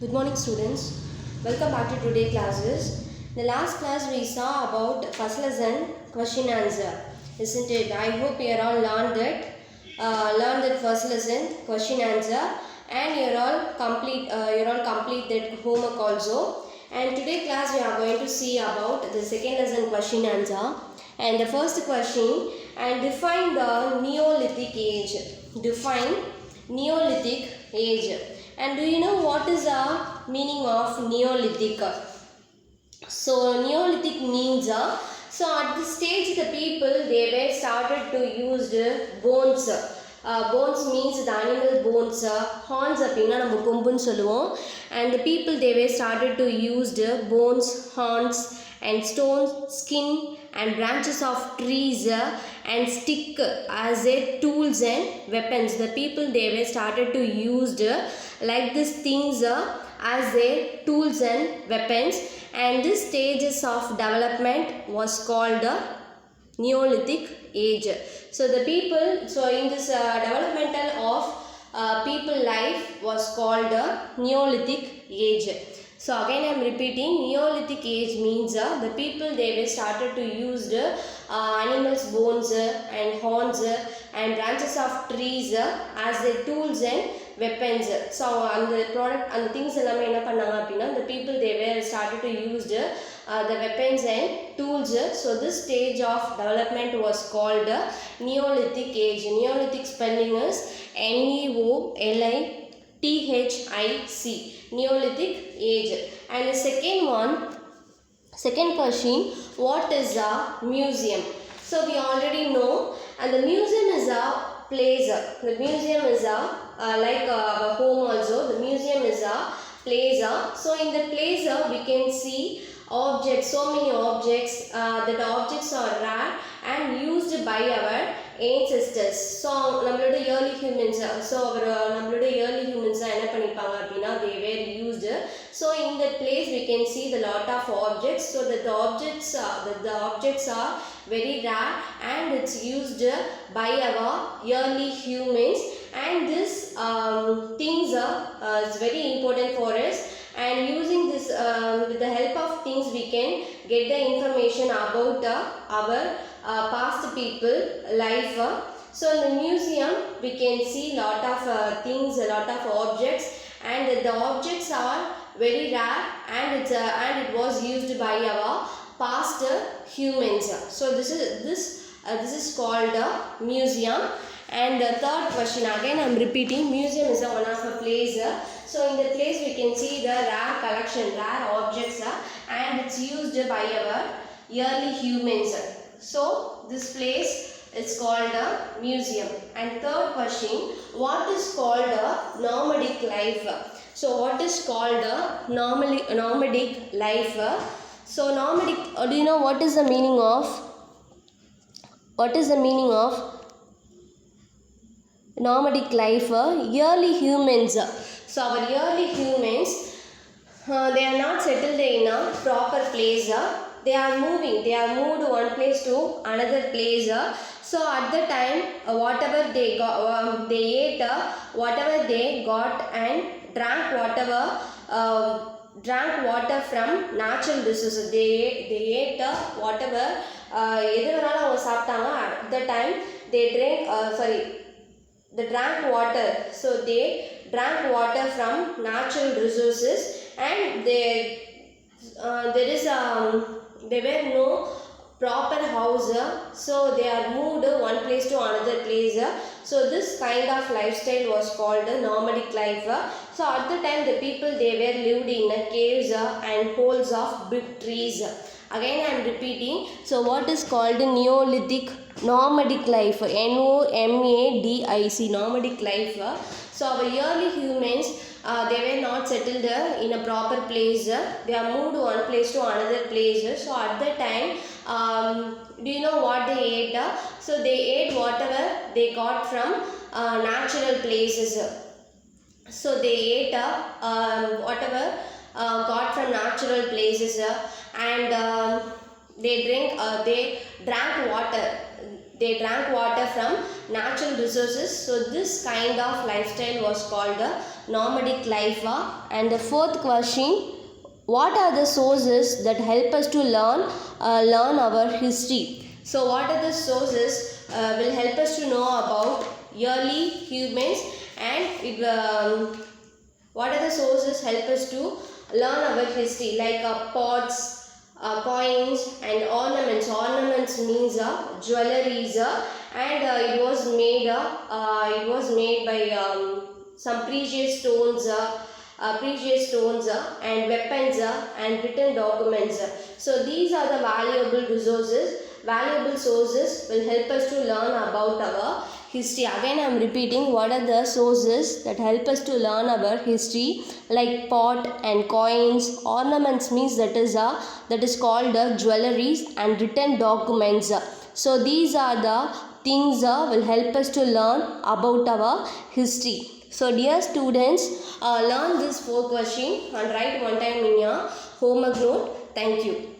Good morning, students. Welcome back to today classes. The last class we saw about first lesson question answer, isn't it? I hope you all learned that first lesson question answer, and you're all complete that homework also. And today class we are going to see about the second lesson question answer, and the first question, and define the Neolithic age. Define Neolithic age. And do you know what is the meaning of Neolithic? So Neolithic means so at this stage the people they were started to use bones. Bones means the animal bones. Horns அப்படின்னா நம்ம கொம்புன்னு சொல்லுவோம். And the people they were started to use bones, horns and stones, skin and branches of trees and stick as a tools and weapons. The people they were started to use like these things as a tools and weapons, and this stages of development was called Neolithic age. So the people, so in this developmental of people life was called Neolithic age. So again I am repeating, Neolithic age means the people they were started to use animals bones and horns and branches of trees as their tools and weapons. So அந்த product அந்த things எல்லாமே என்ன பண்ணாங்க அப்படின்னா the people they were started to use the weapons and tools. So this stage of development was called Neolithic age. Neolithic spelling is Neolithic, Neolithic age. And the second question, what is a museum? So we already know, and the museum is a place. The museum is like our home also. The museum is a place. So in the place we can see objects, so many objects. That objects are rare and used by our ancestors. So நம்மளோட early humans, so நம்மளோட early humans என்ன பண்ணிப்பாங்க அப்படின்னா they were used. So in that place we can see the lot of objects. So that the objects are very rare and it's used by our early humans, and this things is very important for us, and using this with the help of things we can get the information about our past people life. So in the museum we can see lot of things, a lot of objects, and the objects are very rare, and it was used by our past humans. So this is called a museum. And the third question, again I am repeating, museum is one of a place. So in the place we can see the rare collection, rare objects, and it's used by our early humans. So this place is called a museum. And third question, what is called a nomadic life? So what is called a nomadic life? So nomadic, do you know what is the meaning of nomadic life? Early humans. So our early humans, they are not settled in a proper place. They are moved one place to another place. So at the time whatever they got, they ate whatever they got and drank water from natural resources. They ate whatever எது வேணாலும் அவங்க சாப்பிட்டாங்க. At the time they drank water. So they drank water from natural resources, and there were no proper house. So they are moved one place to another place. So this kind of lifestyle was called nomadic life. So at the time the people they were lived in caves and holes of big trees. Again I am repeating, so what is called Neolithic nomadic life? NOMADIC, nomadic life. So our early humans, they were not settled in a proper place. They are moved one place to another place. So at that time, do you know what they ate? So they ate whatever they got from natural places. So they ate whatever got from natural places, and they drank water. they drank water from natural resources. So this kind of lifestyle was called the nomadic life. And the fourth question, what are the sources that help us to learn our history? So what are the sources will help us to know about early humans, and what are the sources help us to learn our history, like pots, coins and ornaments. Ornaments means jewelries, and it was made by some precious stones, and weapons, and written documents. So these are the valuable resources. Valuable sources will help us to learn about our history. Again I am repeating, what are the sources that help us to learn our history, like pot and coins. Ornaments means that is called jewelries, and written documents. So these are the things will help us to learn about our history. So dear students, learn this 4 questions and write one time in your homework note. Thank you.